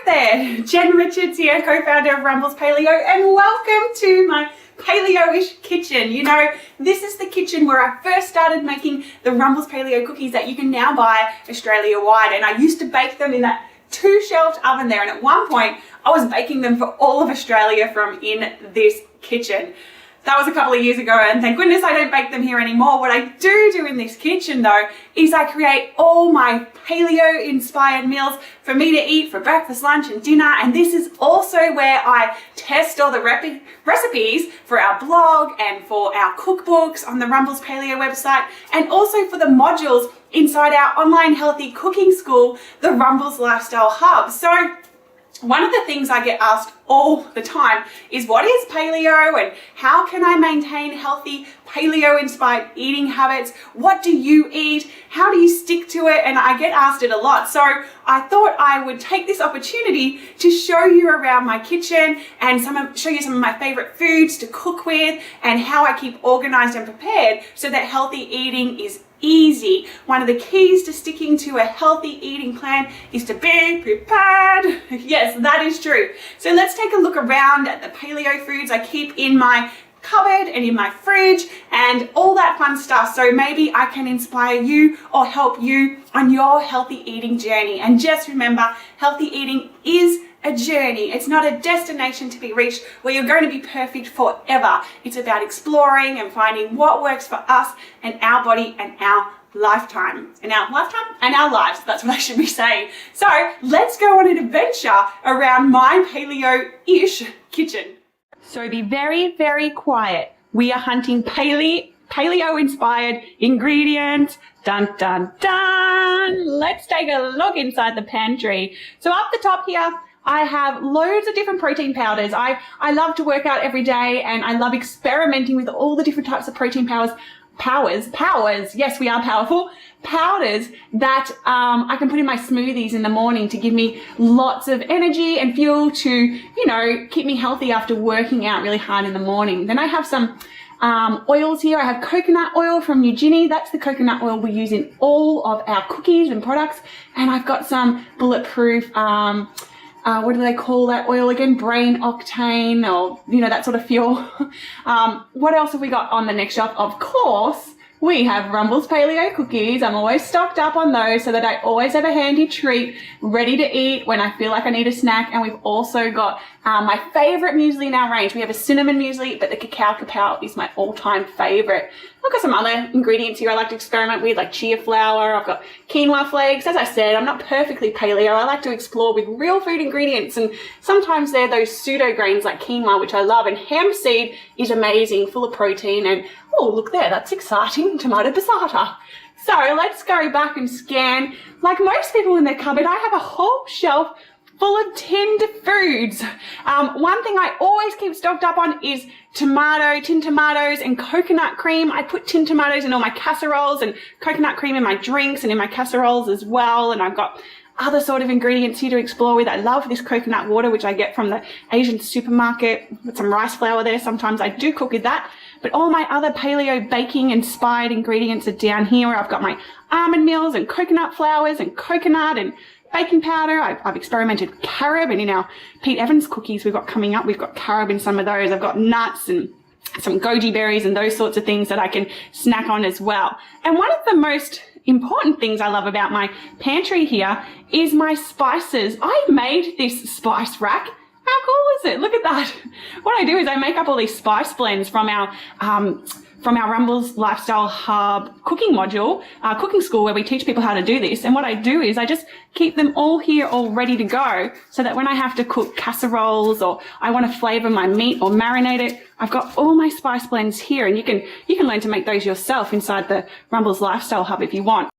there, Jen Richards here, co-founder of Rumbles Paleo, and welcome to my Paleo-ish kitchen. You know, this is the kitchen where I first started making the Rumbles Paleo cookies that you can now buy Australia-wide, and I used to bake them in that 2-shelved oven there, and at one point I was baking them for all of Australia from in this kitchen. That was a couple of years ago, and thank goodness I don't bake them here anymore. What I do in this kitchen though is I create all my paleo inspired meals for me to eat for breakfast, lunch and dinner, and this is also where I test all the recipes for our blog and for our cookbooks on the Rumbles Paleo website, and also for the modules inside our online healthy cooking school, the Rumbles Lifestyle Hub. So one of the things I get asked all the time is, what is paleo and how can I maintain healthy paleo inspired eating habits? What do you eat? How do you stick to it? And I get asked it a lot. So I thought I would take this opportunity to show you around my kitchen and show you some of my favorite foods to cook with and how I keep organized and prepared so that healthy eating is easy. One of the keys to sticking to a healthy eating plan is to be prepared. Yes, that is true. So let's take a look around at the paleo foods I keep in my cupboard and in my fridge and all that fun stuff. So maybe I can inspire you or help you on your healthy eating journey. And just remember, healthy eating is a journey. It's not a destination to be reached where you're going to be perfect forever. It's about exploring and finding what works for us and our body and our lifetime. And our lives. That's what I should be saying. So let's go on an adventure around my paleo-ish kitchen. So be very, very quiet. We are hunting paleo-inspired ingredients. Dun, dun, dun. Let's take a look inside the pantry. So up the top here, I have loads of different protein powders. I love to work out every day, and I love experimenting with all the different types of protein powders. Yes, we are powerful. Powders that I can put in my smoothies in the morning to give me lots of energy and fuel to, you know, keep me healthy after working out really hard in the morning. Then I have some oils here. I have coconut oil from Eugenie. That's the coconut oil we use in all of our cookies and products. And I've got some bulletproof, what do they call that oil again? Brain octane, or, you know, that sort of fuel. What else have we got on the next shelf? Of course, we have Rumbles Paleo cookies. I'm always stocked up on those so that I always have a handy treat ready to eat when I feel like I need a snack. And we've also got my favorite muesli in our range. We have a cinnamon muesli, but the cacao kapow is my all-time favorite. I've got some other ingredients here I like to experiment with, like chia flour. I've got quinoa flakes. As I said, I'm not perfectly paleo. I like to explore with real food ingredients, and sometimes they're those pseudo grains like quinoa, which I love, and hemp seed is amazing, full of protein. And oh, look there, that's exciting, tomato passata. So let's go back and scan. Like most people in their cupboard, I have a whole shelf full of tinned foods. One thing I always keep stocked up on is tinned tomatoes and coconut cream. I put tinned tomatoes in all my casseroles and coconut cream in my drinks and in my casseroles as well. And I've got other sort of ingredients here to explore with. I love this coconut water, which I get from the Asian supermarket with some rice flour there. Sometimes I do cook with that. But all my other paleo baking inspired ingredients are down here, where I've got my almond meals and coconut flours and coconut and baking powder. I've experimented with carob, and in our Pete Evans cookies we've got coming up, we've got carob in some of those. I've got nuts and some goji berries and those sorts of things that I can snack on as well. And one of the most important things I love about my pantry here is my spices. I made this spice rack. How cool is it? Look at that. What I do is I make up all these spice blends from our Rumbles Lifestyle Hub cooking module, cooking school, where we teach people how to do this. And what I do is I just keep them all here all ready to go, so that when I have to cook casseroles or I want to flavor my meat or marinate it, I've got all my spice blends here, and you can learn to make those yourself inside the Rumbles Lifestyle Hub if you want.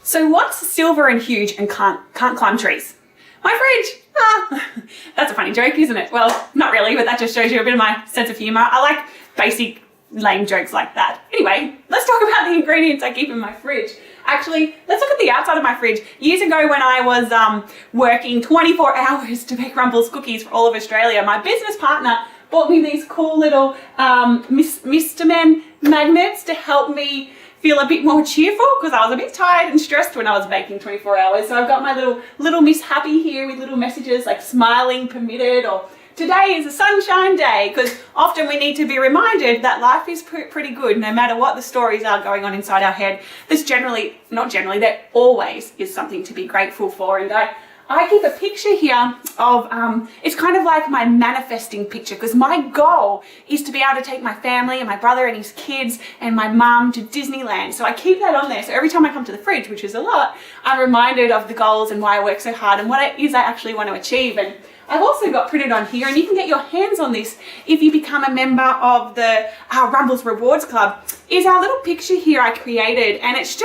So what's silver and huge and can't climb trees? My fridge! That's a funny joke, isn't it? Well, not really, but that just shows you a bit of my sense of humor. I like basic lame jokes like that. Anyway, let's talk about the ingredients I keep in my fridge. Actually, let's look at the outside of my fridge. Years ago, when I was working 24 hours to bake Rumbles cookies for all of Australia, my business partner bought me these cool little Mr. Men magnets to help me feel a bit more cheerful because I was a bit tired and stressed when I was baking 24 hours. So I've got my little Miss Happy here with little messages like smiling permitted, or today is a sunshine day, because often we need to be reminded that life is pretty good no matter what the stories are going on inside our head. There's there always is something to be grateful for. And I keep a picture here of, it's kind of like my manifesting picture, because my goal is to be able to take my family and my brother and his kids and my mum to Disneyland. So I keep that on there. So every time I come to the fridge, which is a lot, I'm reminded of the goals and why I work so hard and what it is I actually want to achieve. And I've also got printed on here, and you can get your hands on this if you become a member of the Rumbles Rewards Club, is our little picture here I created. And it's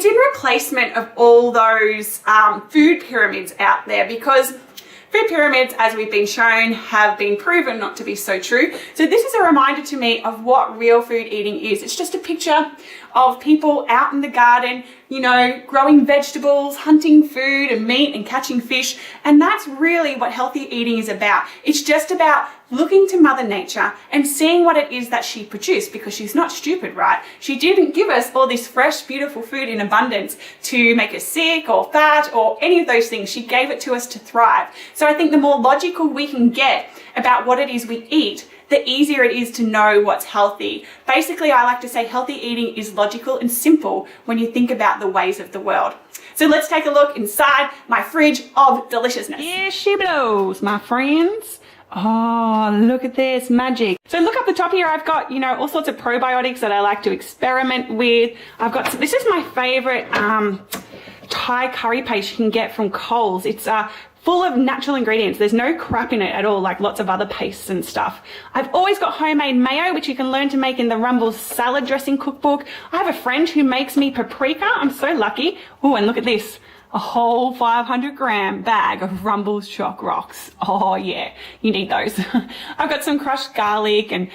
in replacement of all those food pyramids out there, because food pyramids, as we've been shown, have been proven not to be so true. So this is a reminder to me of what real food eating is. It's just a picture of people out in the garden, you know, growing vegetables, hunting food and meat and catching fish. And that's really what healthy eating is about. It's just about looking to Mother Nature and seeing what it is that she produced, because she's not stupid, right? She didn't give us all this fresh, beautiful food in abundance to make us sick or fat or any of those things. She gave it to us to thrive. So I think the more logical we can get about what it is we eat, the easier it is to know what's healthy. Basically, I like to say healthy eating is logical and simple when you think about the ways of the world. So let's take a look inside my fridge of deliciousness. Here she blows, my friends. Oh, look at this magic. So look up the top here. I've got, you know, all sorts of probiotics that I like to experiment with. This is my favorite Thai curry paste you can get from Coles. It's full of natural ingredients. There's no crap in it at all, like lots of other pastes and stuff. I've always got homemade mayo, which you can learn to make in the Rumbles salad dressing cookbook. I have a friend who makes me paprika. I'm so lucky. Oh, and look at this. A whole 500-gram bag of Rumbles Shock Rocks. Oh yeah, you need those. I've got some crushed garlic and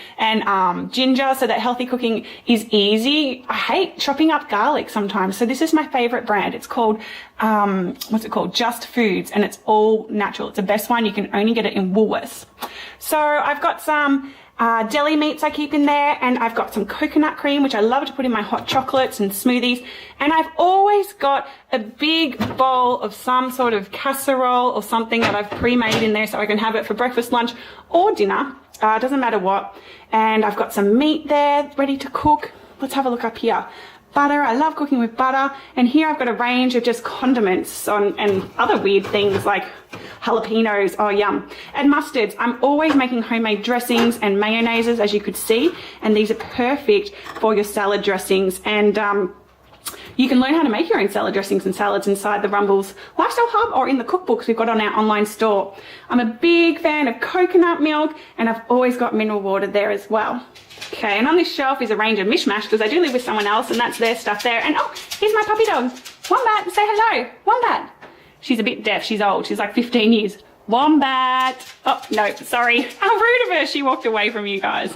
ginger, so that healthy cooking is easy. I hate chopping up garlic sometimes, so this is my favorite brand. It's called, what's it called? Just Foods, and it's all natural. It's the best one. You can only get it in Woolworths. So I've got some deli meats I keep in there, and I've got some coconut cream, which I love to put in my hot chocolates and smoothies. And I've always got a big bowl of some sort of casserole or something that I've pre-made in there, so I can have it for breakfast, lunch, or dinner. Doesn't matter what. And I've got some meat there ready to cook. Let's have a look up here. Butter, I love cooking with butter. And here I've got a range of just condiments and other weird things like jalapenos, oh yum, and mustards. I'm always making homemade dressings and mayonnaises, as you could see, and these are perfect for your salad dressings. And you can learn how to make your own salad dressings and salads inside the Rumbles Lifestyle Hub or in the cookbooks we've got on our online store. I'm a big fan of coconut milk, and I've always got mineral water there as well. Okay, and on this shelf is a range of mishmash, because I do live with someone else and that's their stuff there. And oh, here's my puppy dog, Wombat. Say hello, Wombat. She's a bit deaf, she's old, she's like 15 years. Wombat. Oh, no, sorry. How rude of her. She walked away from you guys.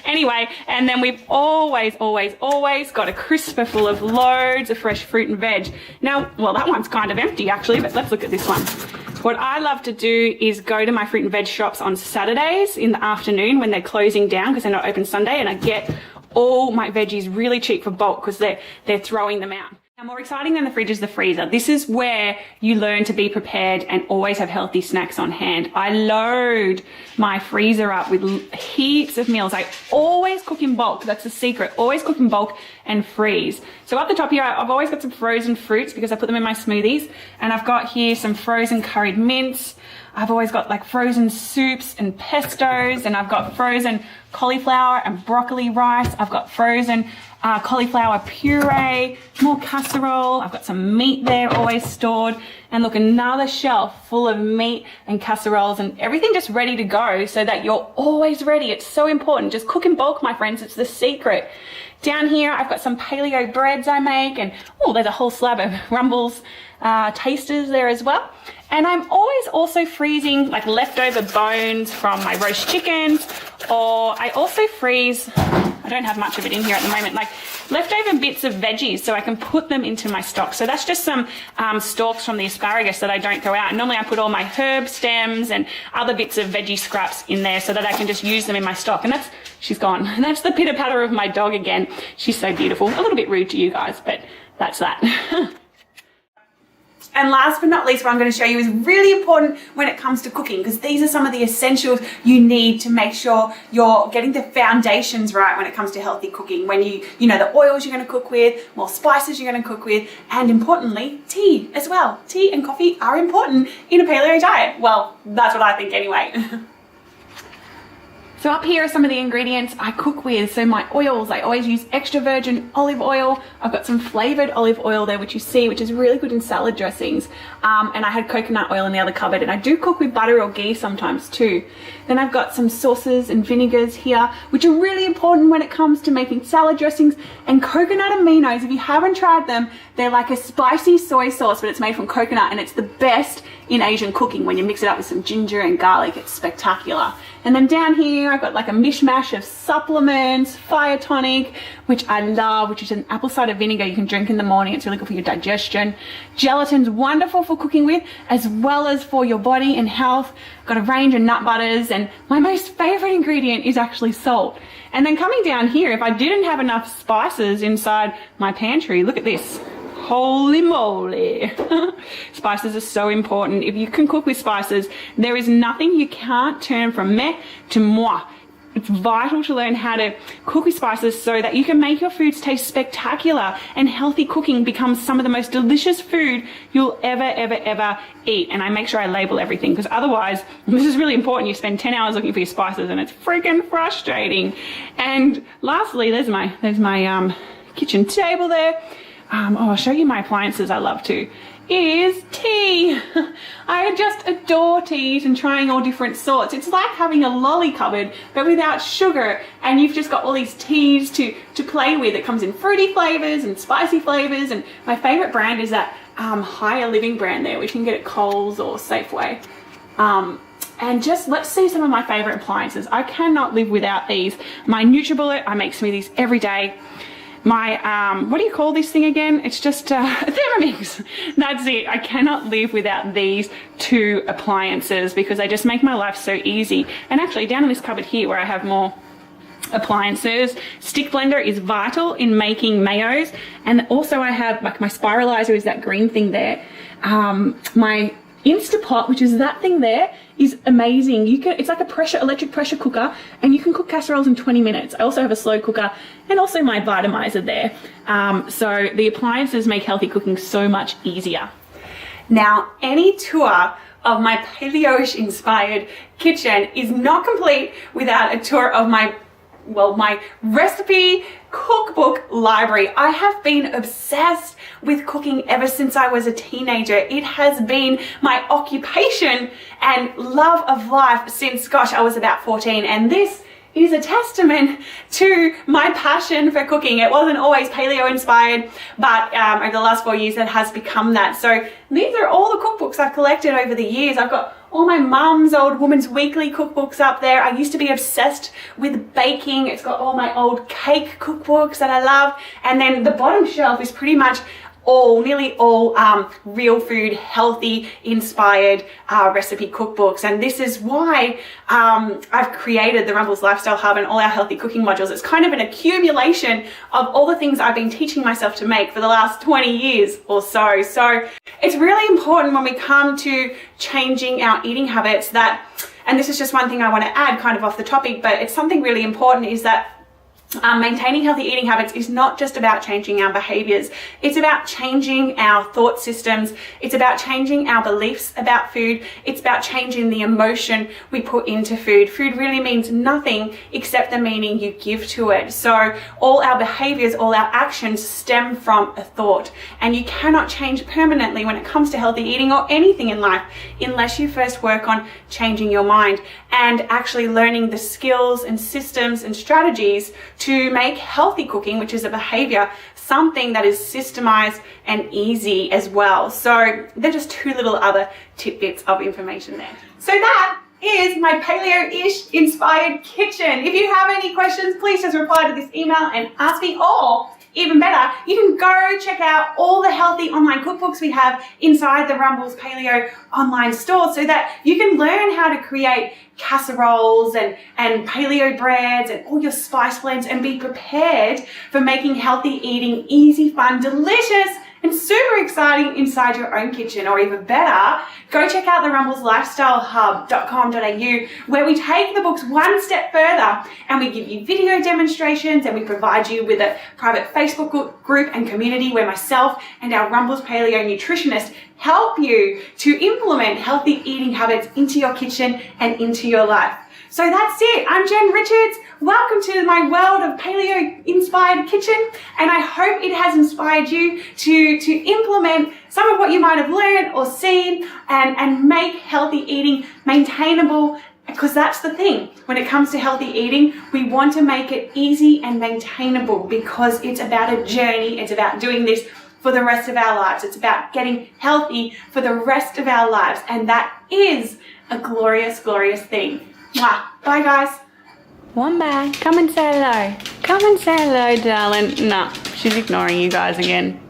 Anyway, and then we've always got a crisper full of loads of fresh fruit and veg. Now, well, that one's kind of empty actually, but let's look at this one. What I love to do is go to my fruit and veg shops on Saturdays in the afternoon when they're closing down because they're not open Sunday, and I get all my veggies really cheap for bulk because they're throwing them out. Now, more exciting than the fridge is the freezer. This is where you learn to be prepared and always have healthy snacks on hand. I load my freezer up with heaps of meals. I always cook in bulk. That's the secret. Always cook in bulk and freeze. So up the top here, I've always got some frozen fruits because I put them in my smoothies. And I've got here some frozen curried mince. I've always got like frozen soups and pestos, and I've got frozen cauliflower and broccoli rice. I've got frozen cauliflower puree, more casserole. I've got some meat there always stored. And look, another shelf full of meat and casseroles and everything just ready to go so that you're always ready. It's so important. Just cook in bulk, my friends. It's the secret. Down here, I've got some paleo breads I make, and oh, there's a whole slab of Rumbles tasters there as well. And I'm always also freezing like leftover bones from my roast chickens, or I also freeze I don't have much of it in here at the moment, like leftover bits of veggies so I can put them into my stock. So that's just some stalks from the asparagus that I don't throw out. Normally I put all my herb stems and other bits of veggie scraps in there so that I can just use them in my stock. And that's, she's gone. And that's the pitter patter of my dog again. She's so beautiful. A little bit rude to you guys, but that's that. And last but not least, what I'm going to show you is really important when it comes to cooking, because these are some of the essentials you need to make sure you're getting the foundations right when it comes to healthy cooking. When you know the oils you're going to cook with, more spices you're going to cook with, and importantly, tea as well. Tea and coffee are important in a paleo diet. Well, that's what I think anyway. So up here are some of the ingredients I cook with. So my oils, I always use extra virgin olive oil. I've got some flavored olive oil there, which you see, which is really good in salad dressings. And I had coconut oil in the other cupboard, and I do cook with butter or ghee sometimes too. Then I've got some sauces and vinegars here, which are really important when it comes to making salad dressings. And coconut aminos, if you haven't tried them, they're like a spicy soy sauce, but it's made from coconut, and it's the best in Asian cooking. When you mix it up with some ginger and garlic, it's spectacular. And then down here, I've got like a mishmash of supplements, Fire Tonic, which I love, which is an apple cider vinegar you can drink in the morning. It's really good for your digestion. Gelatin's wonderful for cooking with, as well as for your body and health. Got a range of nut butters, and my most favorite ingredient is actually salt. And then coming down here, if I didn't have enough spices inside my pantry, look at this. Holy moly. Spices are so important. If you can cook with spices, there is nothing you can't turn from meh to moi. It's vital to learn how to cook with spices so that you can make your foods taste spectacular, and healthy cooking becomes some of the most delicious food you'll ever eat. And I make sure I label everything, because otherwise, this is really important, you spend 10 hours looking for your spices and it's freaking frustrating. And lastly, there's my kitchen table there. I'll show you my appliances I love to, is tea. I just adore teas and trying all different sorts. It's like having a lolly cupboard, but without sugar, and you've just got all these teas to play with. It comes in fruity flavors and spicy flavors, and my favorite brand is that Higher Living brand there, which you can get at Coles or Safeway. And just let's see some of my favorite appliances. I cannot live without these. My NutriBullet, I make smoothies every day. My, what do you call this thing again? It's just Thermomix. That's it. I cannot live without these two appliances because they just make my life so easy. And actually down in this cupboard here where I have more appliances, stick blender is vital in making mayos. And also I have like my spiralizer is that green thing there. My Instapot, which is that thing there, is amazing. It's like a electric pressure cooker, and you can cook casseroles in 20 minutes. I also have a slow cooker and also my Vitamizer there. So the appliances make healthy cooking so much easier. Now, any tour of my paleo-ish inspired kitchen is not complete without a tour of my recipe cookbook library. I have been obsessed with cooking ever since I was a teenager. It has been my occupation and love of life since, gosh, I was about 14. And this is a testament to my passion for cooking. It wasn't always paleo inspired, but over the last 4 years it has become that. So these are all the cookbooks I've collected over the years. I've got all my mum's old Woman's Weekly cookbooks up there. I used to be obsessed with baking. It's got all my old cake cookbooks that I love. And then the bottom shelf is pretty much nearly all real food, healthy, inspired recipe cookbooks. And this is why I've created the Rumbles Lifestyle Hub and all our healthy cooking modules. It's kind of an accumulation of all the things I've been teaching myself to make for the last 20 years or so. So it's really important when we come to changing our eating habits that, and this is just one thing I want to add kind of off the topic, but it's something really important, is that maintaining healthy eating habits is not just about changing our behaviors. It's about changing our thought systems. It's about changing our beliefs about food. It's about changing the emotion we put into food. Food really means nothing except the meaning you give to it. So all our behaviors, all our actions stem from a thought. And you cannot change permanently when it comes to healthy eating or anything in life unless you first work on changing your mind and actually learning the skills and systems and strategies to make healthy cooking, which is a behavior, something that is systemized and easy as well. So they're just two little other tidbits of information there. So that is my paleo-ish inspired kitchen. If you have any questions, please just reply to this email and ask me, or even better, you can go check out all the healthy online cookbooks we have inside the Rumbles Paleo online store so that you can learn how to create casseroles and paleo breads and all your spice blends and be prepared for making healthy eating easy, fun, delicious, and super exciting inside your own kitchen. Or even better, go check out the rumbleslifestylehub.com.au, where we take the books one step further and we give you video demonstrations and we provide you with a private Facebook group and community where myself and our Rumbles Paleo nutritionist help you to implement healthy eating habits into your kitchen and into your life. So that's it. I'm Jen Richards. Welcome to my world of paleo-inspired kitchen, and I hope it has inspired you to implement some of what you might have learned or seen and make healthy eating maintainable, because that's the thing. When it comes to healthy eating, we want to make it easy and maintainable because it's about a journey. It's about doing this for the rest of our lives. It's about getting healthy for the rest of our lives, and that is a glorious, glorious thing. Mwah. Bye, guys. Wombat, come and say hello. Come and say hello, darling. No, she's ignoring you guys again.